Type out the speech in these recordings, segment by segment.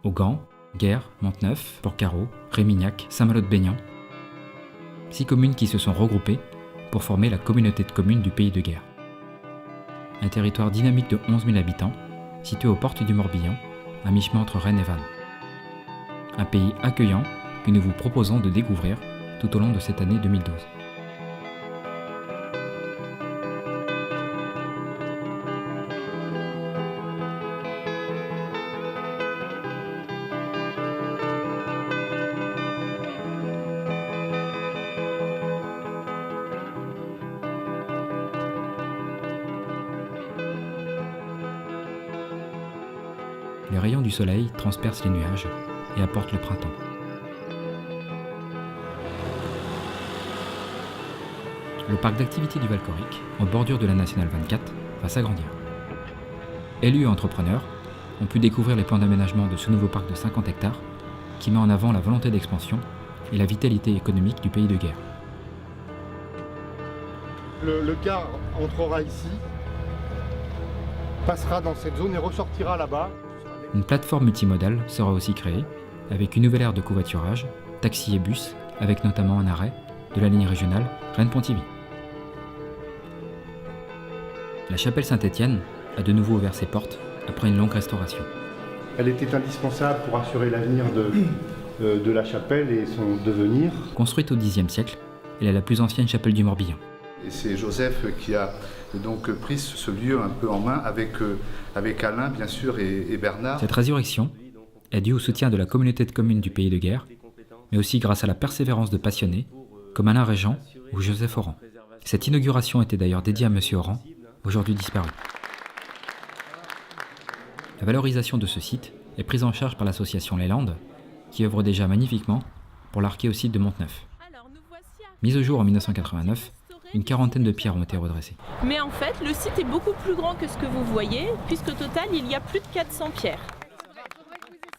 Augan, Guers, Monteneuf, Port-Carreau, Rémignac, Saint-Malo-de-Baignan. 6 communes qui se sont regroupées pour former la communauté de communes du Pays de Guers. Un territoire dynamique de 11 000 habitants, situé aux portes du Morbihan, à mi-chemin entre Rennes et Vannes. Un pays accueillant que nous vous proposons de découvrir tout au long de cette année 2012. Les rayons du soleil transpercent les nuages et apportent le printemps. Le parc d'activités du Valcoric, en bordure de la Nationale 24, va s'agrandir. Élus et entrepreneurs ont pu découvrir les plans d'aménagement de ce nouveau parc de 50 hectares qui met en avant la volonté d'expansion et la vitalité économique du Pays de Guers. Le car entrera ici, passera dans cette zone et ressortira là-bas. Une plateforme multimodale sera aussi créée, avec une nouvelle aire de covoiturage, taxi et bus, avec notamment un arrêt de la ligne régionale Rennes-Pontivy. La chapelle Saint-Étienne a de nouveau ouvert ses portes après une longue restauration. Elle était indispensable pour assurer l'avenir de la chapelle et son devenir. Construite au Xe siècle, elle est la plus ancienne chapelle du Morbihan. Et c'est Joseph qui a donc pris ce lieu un peu en main avec Alain bien sûr et Bernard. Cette résurrection est due au soutien de la communauté de communes du Pays de Guers, mais aussi grâce à la persévérance de passionnés comme Alain Régent ou Joseph Oran. Cette inauguration était d'ailleurs dédiée à M. Oran, aujourd'hui disparu. La valorisation de ce site est prise en charge par l'association Les Landes, qui œuvre déjà magnifiquement pour l'archéosite de Monteneuf. Mise au jour en 1989, une quarantaine de pierres ont été redressées. Mais en fait, le site est beaucoup plus grand que ce que vous voyez, puisqu'au total, il y a plus de 400 pierres.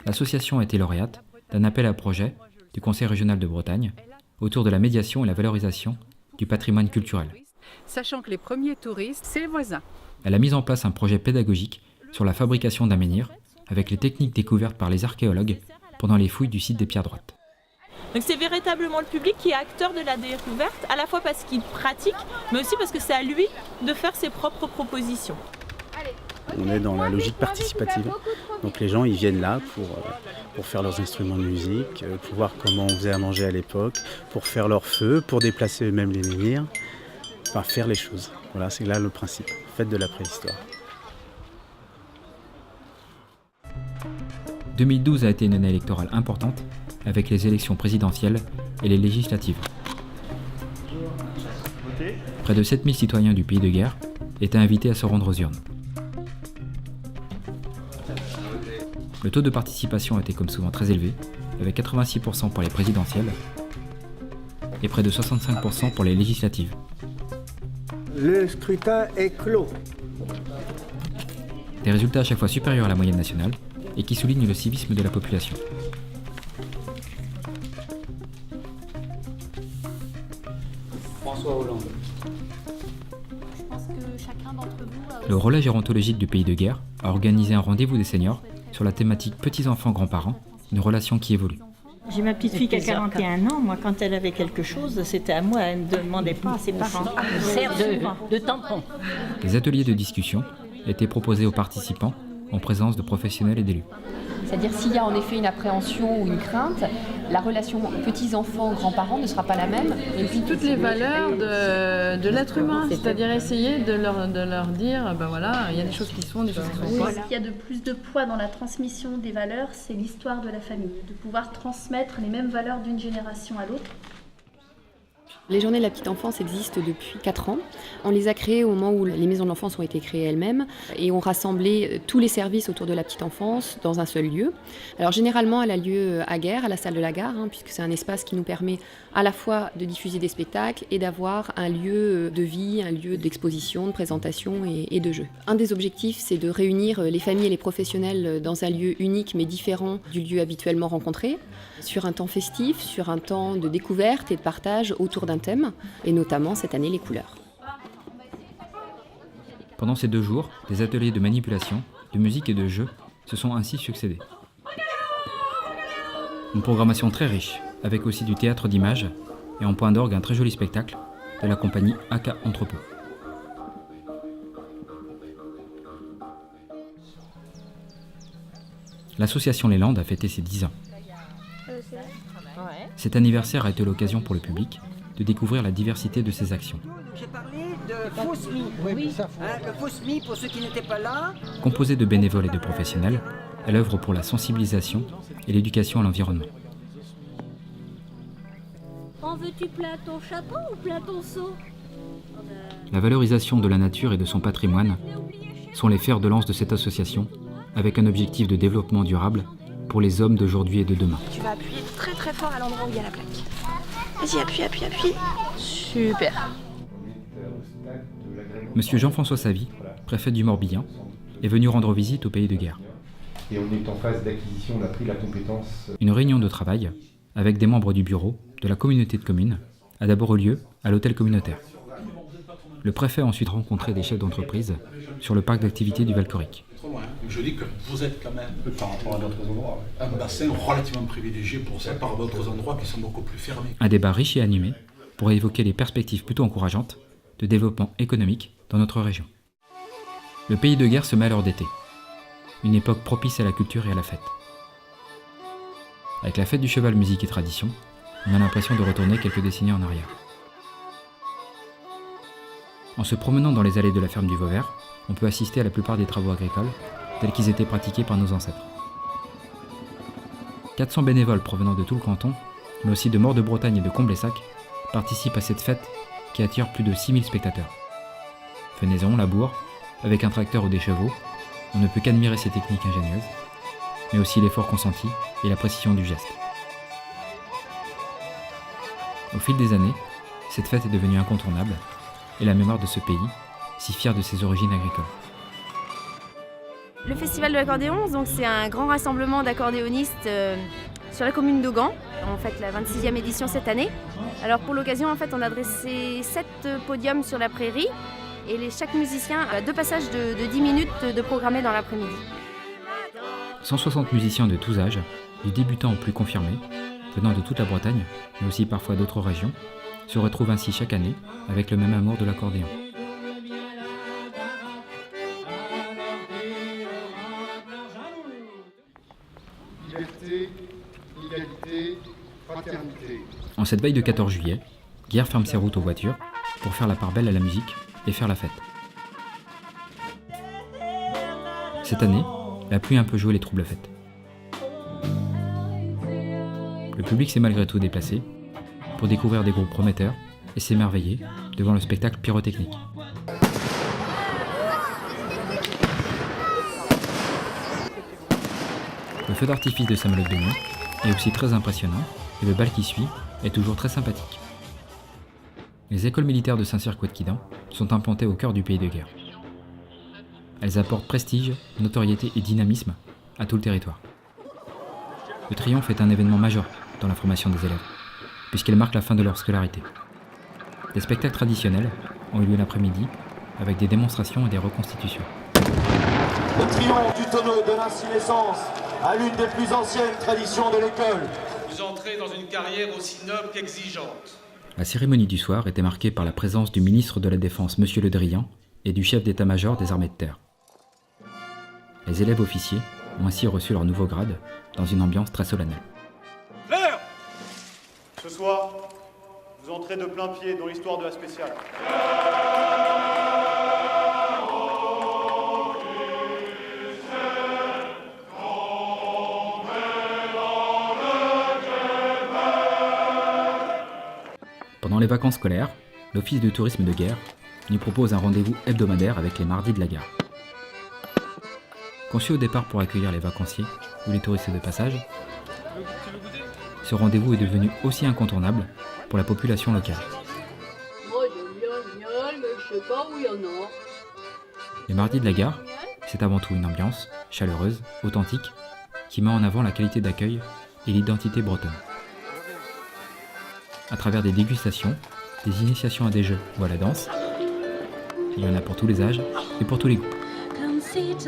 L'association a été lauréate d'un appel à projet du Conseil régional de Bretagne autour de la médiation et la valorisation du patrimoine culturel. Sachant que les premiers touristes, c'est les voisins. Elle a mis en place un projet pédagogique sur la fabrication d'un menhir avec les techniques découvertes par les archéologues pendant les fouilles du site des Pierres Droites. Donc c'est véritablement le public qui est acteur de la découverte, à la fois parce qu'il pratique, mais aussi parce que c'est à lui de faire ses propres propositions. On est dans la logique participative. Donc les gens ils viennent là pour faire leurs instruments de musique, pour voir comment on faisait à manger à l'époque, pour faire leur feu, pour déplacer eux-mêmes les menhirs, enfin faire les choses. Voilà, c'est là le principe, fête de la préhistoire. 2012 a été une année électorale importante avec les élections présidentielles et les législatives. Près de 7000 citoyens du Pays de Guers étaient invités à se rendre aux urnes. Le taux de participation était comme souvent très élevé, avec 86% pour les présidentielles et près de 65% pour les législatives. Le scrutin est clos. Des résultats à chaque fois supérieurs à la moyenne nationale et qui soulignent le civisme de la population. François Hollande. Le relais gérontologique du Pays de Guers a organisé un rendez-vous des seniors sur la thématique petits-enfants grands-parents, une relation qui évolue. J'ai ma petite fille qui a 41 ans. Moi, quand elle avait quelque chose, c'était à moi. Elle ne demandait pas à ses parents. Elle sert de tampon. Des ateliers de discussion étaient proposés aux participants en présence de professionnels et d'élus. C'est-à-dire s'il y a en effet une appréhension ou une crainte, la relation petits-enfants-grands-parents ne sera pas la même. Et puis toutes les valeurs de l'être humain, c'est-à-dire essayer de leur dire, ben voilà, il y a des choses qui se font, des choses qui ne sont pas. Ce qui a de plus de poids dans la transmission des valeurs, c'est l'histoire de la famille, de pouvoir transmettre les mêmes valeurs d'une génération à l'autre. Les journées de la petite enfance existent depuis 4 ans. On les a créées au moment où les maisons de l'enfance ont été créées elles-mêmes et ont rassemblé tous les services autour de la petite enfance dans un seul lieu. Alors généralement, elle a lieu à Guers, à la salle de la gare, puisque c'est un espace qui nous permet à la fois de diffuser des spectacles et d'avoir un lieu de vie, un lieu d'exposition, de présentation et de jeu. Un des objectifs, c'est de réunir les familles et les professionnels dans un lieu unique mais différent du lieu habituellement rencontré, sur un temps festif, sur un temps de découverte et de partage autour d'un thème, et notamment cette année les couleurs. Pendant ces 2 jours, des ateliers de manipulation, de musique et de jeu se sont ainsi succédés. Une programmation très riche, avec aussi du théâtre d'images et en point d'orgue un très joli spectacle de la compagnie AK Entrepôt. L'association Les Landes a fêté ses 10 ans. Cet anniversaire a été l'occasion pour le public de découvrir la diversité de ses actions. J'ai parlé de FOSMI, le FOSMI pour ceux qui n'étaient pas là. Composée de bénévoles et de professionnels, elle œuvre pour la sensibilisation et l'éducation à l'environnement. En veux-tu plein ton chapeau ou plein ton seau? La valorisation de la nature et de son patrimoine sont les fers de lance de cette association, avec un objectif de développement durable pour les hommes d'aujourd'hui et de demain. Tu vas appuyer très très fort à l'endroit où il y a la plaque. Vas-y, appuie. Super. Monsieur Jean-François Savy, préfet du Morbihan, est venu rendre visite au pays de guerre. Et on est en phase d'acquisition, on a pris la compétence. Une réunion de travail avec des membres du bureau de la communauté de communes a d'abord eu lieu à l'hôtel communautaire. Le préfet a ensuite rencontré des chefs d'entreprise sur le parc d'activités du Valcoric. Je dis que vous êtes quand même, par rapport à d'autres endroits, un bassin relativement privilégié pour ça, par d'autres endroits qui sont beaucoup plus fermés. Un débat riche et animé pour évoquer les perspectives plutôt encourageantes de développement économique dans notre région. Le pays de guerre se met à l'heure d'été, une époque propice à la culture et à la fête. Avec la fête du cheval, musique et tradition, on a l'impression de retourner quelques décennies en arrière. En se promenant dans les allées de la ferme du Vauvert, on peut assister à la plupart des travaux agricoles tels qu'ils étaient pratiqués par nos ancêtres. 400 bénévoles provenant de tout le canton, mais aussi de Maure-de-Bretagne et de Comblessac, participent à cette fête qui attire plus de 6000 spectateurs. Fenaison, labour, avec un tracteur ou des chevaux, on ne peut qu'admirer ces techniques ingénieuses, mais aussi l'effort consenti et la précision du geste. Au fil des années, cette fête est devenue incontournable, et la mémoire de ce pays, si fier de ses origines agricoles. Le Festival de l'accordéon, donc c'est un grand rassemblement d'accordéonistes sur la commune d'Augan. On fête la 26e édition cette année. Alors pour l'occasion, en fait, on a dressé 7 podiums sur la prairie et chaque musicien a 2 passages de 10 minutes de programmés dans l'après-midi. 160 musiciens de tous âges, du débutant au plus confirmé, venant de toute la Bretagne, mais aussi parfois d'autres régions, se retrouvent ainsi chaque année avec le même amour de l'accordéon. Liberté, égalité, fraternité. En cette veille de 14 juillet, Guerre ferme ses routes aux voitures pour faire la part belle à la musique et faire la fête. Cette année, la pluie a un peu joué les troubles fêtes. Le public s'est malgré tout déplacé pour découvrir des groupes prometteurs et s'émerveiller devant le spectacle pyrotechnique. Le feu d'artifice de Saint-Malo-de-Baignan est aussi très impressionnant et le bal qui suit est toujours très sympathique. Les écoles militaires de Saint-Cyr-Couët-Quidan sont implantées au cœur du pays de guerre. Elles apportent prestige, notoriété et dynamisme à tout le territoire. Le triomphe est un événement majeur dans la formation des élèves, puisqu'elle marque la fin de leur scolarité. Des spectacles traditionnels ont eu lieu l'après-midi, avec des démonstrations et des reconstitutions. Le triomphe du tonneau donne ainsi naissance à l'une des plus anciennes traditions de l'école. Vous entrez dans une carrière aussi noble qu'exigeante. La cérémonie du soir était marquée par la présence du ministre de la Défense, M. Le Drian, et du chef d'état-major des armées de terre. Les élèves officiers ont ainsi reçu leur nouveau grade dans une ambiance très solennelle. Claire ! Ce soir, vous entrez de plein pied dans l'histoire de la spéciale. Pendant les vacances scolaires, l'Office de tourisme de guerre nous propose un rendez-vous hebdomadaire avec les mardis de la gare. Conçu au départ pour accueillir les vacanciers ou les touristes de passage, ce rendez-vous est devenu aussi incontournable pour la population locale. Les mardis de la gare, c'est avant tout une ambiance chaleureuse, authentique, qui met en avant la qualité d'accueil et l'identité bretonne. À travers des dégustations, des initiations à des jeux ou à la danse, il y en a pour tous les âges et pour tous les goûts. Come sit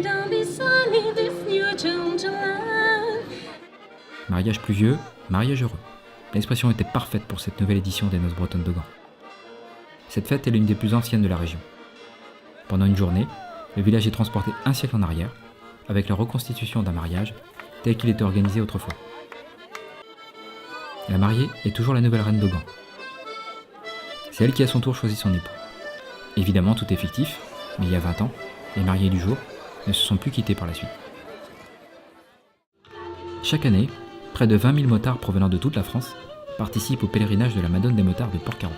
down beside me, this new Mariage pluvieux, mariage heureux. L'expression était parfaite pour cette nouvelle édition des Noces bretonnes de Gand. Cette fête est l'une des plus anciennes de la région. Pendant une journée, le village est transporté un siècle en arrière, avec la reconstitution d'un mariage tel qu'il était organisé autrefois. La mariée est toujours la nouvelle reine de Gand. C'est elle qui à son tour choisit son époux. Évidemment, tout est fictif, mais il y a 20 ans, les mariés du jour ne se sont plus quittés par la suite. Chaque année, près de 20 000 motards provenant de toute la France participent au pèlerinage de la Madone des motards de Port-Carreau.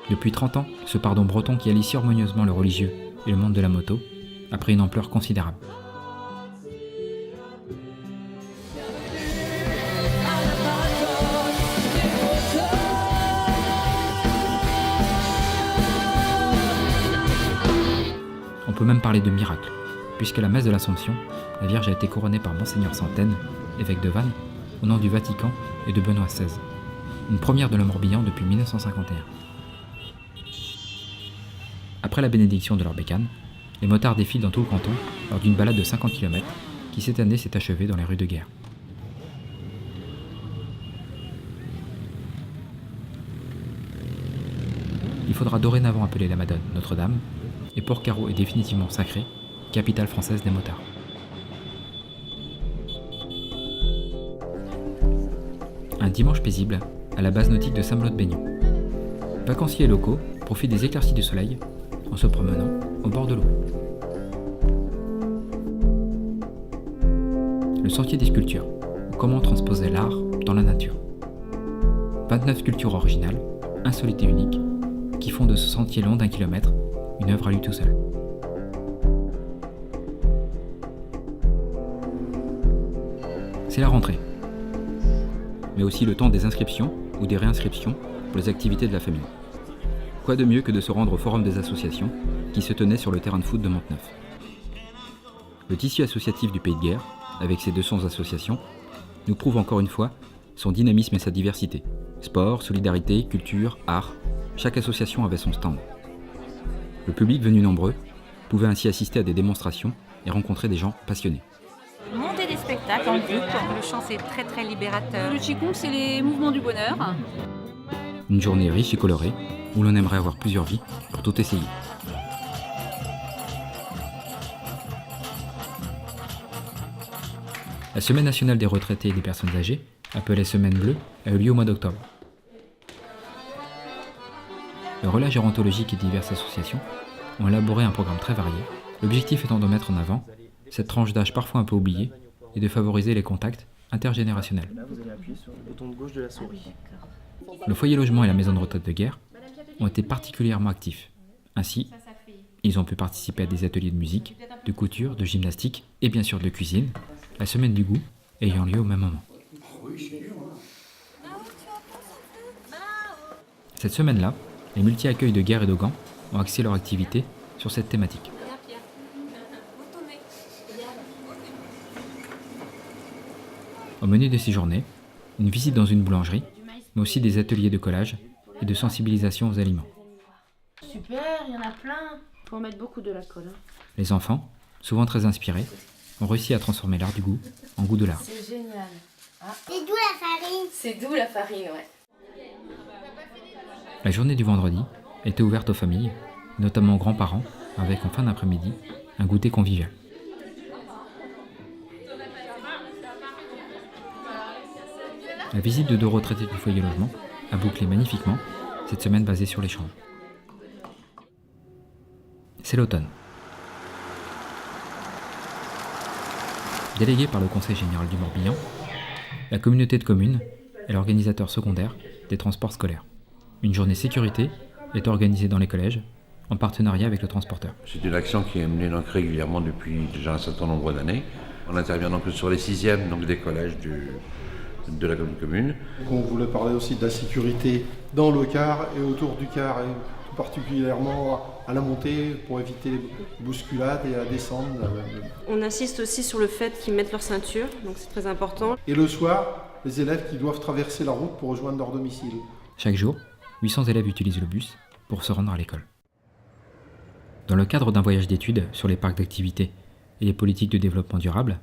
Depuis 30 ans, ce pardon breton qui allie si harmonieusement le religieux et le monde de la moto a pris une ampleur considérable. On peut même parler de miracle, puisque à la messe de l'Assomption, la Vierge a été couronnée par Monseigneur Centaine, évêque de Vannes, au nom du Vatican et de Benoît XVI. Une première de le Morbihan depuis 1951. Après la bénédiction de leur bécane, les motards défilent dans tout le canton lors d'une balade de 50 km qui cette année s'est achevée dans les rues de Guer. Il faudra dorénavant appeler la Madone Notre-Dame, et Port-Carreau est définitivement sacré, capitale française des motards. Un dimanche paisible à la base nautique de Saint-Malo-de-Baignon. Vacanciers et locaux profitent des éclaircies du soleil en se promenant au bord de l'eau. Le sentier des sculptures, ou comment transposer l'art dans la nature. 29 sculptures originales, insolites et uniques, qui font de ce sentier long d'1 kilomètre une œuvre à lui tout seul. C'est la rentrée, mais aussi le temps des inscriptions ou des réinscriptions pour les activités de la famille. Quoi de mieux que de se rendre au forum des associations qui se tenait sur le terrain de foot de Monteneuf. Le tissu associatif du Pays de Guer, avec ses 200 associations, nous prouve encore une fois son dynamisme et sa diversité. Sport, solidarité, culture, art, chaque association avait son stand. Le public venu nombreux pouvait ainsi assister à des démonstrations et rencontrer des gens passionnés. Monter des spectacles en groupe, le chant c'est très très libérateur. Le Qigong c'est les mouvements du bonheur. Une journée riche et colorée où l'on aimerait avoir plusieurs vies pour tout essayer. La Semaine nationale des retraités et des personnes âgées, appelée Semaine bleue, a eu lieu au mois d'octobre. Le relais gérontologique et diverses associations ont élaboré un programme très varié, l'objectif étant de mettre en avant cette tranche d'âge parfois un peu oubliée et de favoriser les contacts intergénérationnels. Là, vous allez appuyer sur le bouton de gauche de la souris. Le foyer logement et la maison de retraite de Guer ont été particulièrement actifs. Ainsi, ils ont pu participer à des ateliers de musique, de couture, de gymnastique et bien sûr de cuisine, la semaine du goût ayant lieu au même moment. Cette semaine-là, les multi-accueils de Guer et de Gand ont axé leur activité sur cette thématique. Au menu de ces journées, une visite dans une boulangerie, mais aussi des ateliers de collage et de sensibilisation aux aliments. Super, il y en a plein. Faut en mettre beaucoup de la colle. Les enfants, souvent très inspirés, ont réussi à transformer l'art du goût en goût de l'art. C'est génial. Ah. C'est d'où la farine? C'est d'où la farine, ouais. La journée du vendredi était ouverte aux familles, notamment aux grands-parents, avec en fin d'après-midi un goûter convivial. La visite de 2 retraités du foyer logement a bouclé magnifiquement cette semaine basée sur l'échange. C'est l'automne. Déléguée par le Conseil général du Morbihan, la communauté de communes est l'organisateur secondaire des transports scolaires. Une journée sécurité est organisée dans les collèges en partenariat avec le transporteur. C'est une action qui est menée donc régulièrement depuis déjà un certain nombre d'années. On intervient donc sur les 6e donc des collèges de la commune. On voulait parler aussi de la sécurité dans le car et autour du car, et tout particulièrement à la montée pour éviter les bousculades et à descendre. On insiste aussi sur le fait qu'ils mettent leur ceinture, donc c'est très important. Et le soir, les élèves qui doivent traverser la route pour rejoindre leur domicile. Chaque jour, 800 élèves utilisent le bus pour se rendre à l'école. Dans le cadre d'un voyage d'études sur les parcs d'activités et les politiques de développement durable,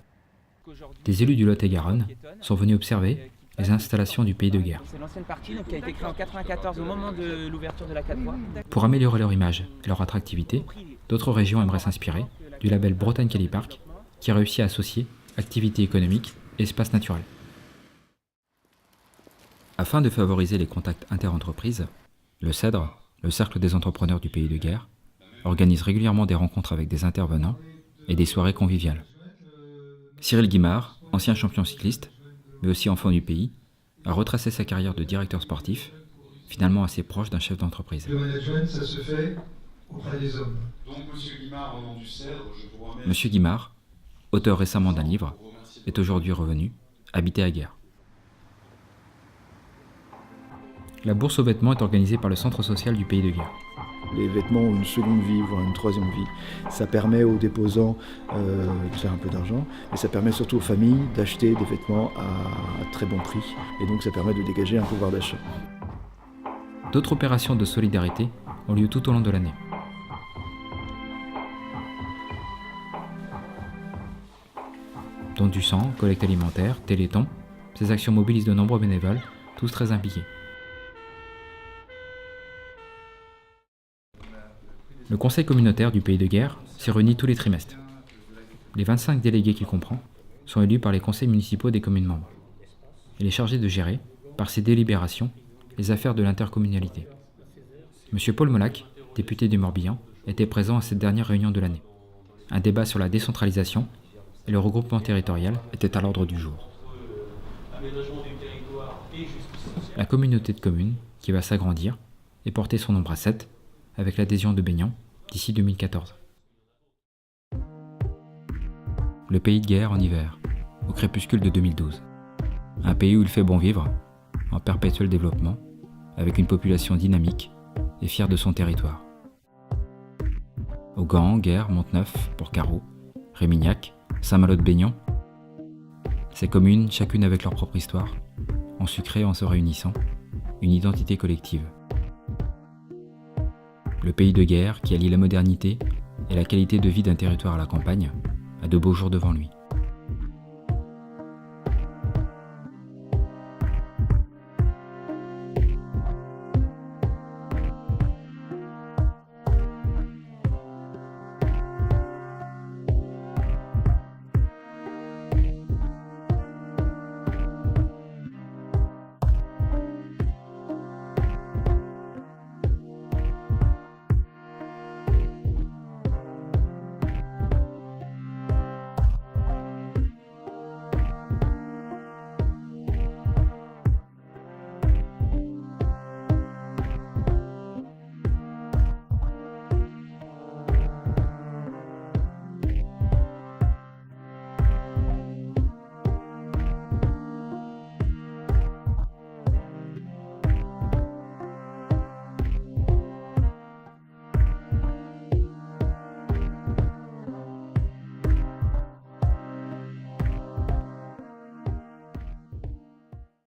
des élus du Lot-et-Garonne sont venus observer les installations du Pays de Guerre. C'est l'ancienne partie qui a été créée en 1994 au moment de l'ouverture de la 4 voies. Pour améliorer leur image et leur attractivité, d'autres régions aimeraient s'inspirer du label Bretagne Calipark, qui réussit à associer activité économique et espace naturel. Afin de favoriser les contacts interentreprises, le CEDRE, le Cercle des entrepreneurs du Pays de Guerre, organise régulièrement des rencontres avec des intervenants et des soirées conviviales. Cyril Guimard, ancien champion cycliste, mais aussi enfant du pays, a retracé sa carrière de directeur sportif, finalement assez proche d'un chef d'entreprise. Le management, ça se fait auprès des hommes. Donc, Monsieur Guimard, au nom du CEDRE, je vous remercie. Monsieur Guimard, auteur récemment d'un livre, est aujourd'hui revenu, habiter à Guerre. La bourse aux vêtements est organisée par le Centre social du Pays de Guerre. Les vêtements ont une seconde vie, voire une troisième vie. Ça permet aux déposants de faire un peu d'argent, mais ça permet surtout aux familles d'acheter des vêtements à très bon prix. Et donc ça permet de dégager un pouvoir d'achat. D'autres opérations de solidarité ont lieu tout au long de l'année. Don du sang, collecte alimentaire, téléthon, ces actions mobilisent de nombreux bénévoles, tous très impliqués. Le conseil communautaire du Pays de Guerre s'est réuni tous les trimestres. Les 25 délégués qu'il comprend sont élus par les conseils municipaux des communes membres. Il est chargé de gérer, par ses délibérations, les affaires de l'intercommunalité. M. Paul Molac, député du Morbihan, était présent à cette dernière réunion de l'année. Un débat sur la décentralisation et le regroupement territorial était à l'ordre du jour. La communauté de communes, qui va s'agrandir, et porter son nombre à 7, avec l'adhésion de Baignan d'ici 2014. Le Pays de Guerre en hiver, au crépuscule de 2012. Un pays où il fait bon vivre, en perpétuel développement, avec une population dynamique et fière de son territoire. Au Gand, Guerre, Monteneuf, Port-Carreau, Rémignac, Saint-Malo-de-Baignan, ces communes, chacune avec leur propre histoire, ont su créer en se réunissant une identité collective. Le Pays de Guerre, qui allie la modernité et la qualité de vie d'un territoire à la campagne, a de beaux jours devant lui.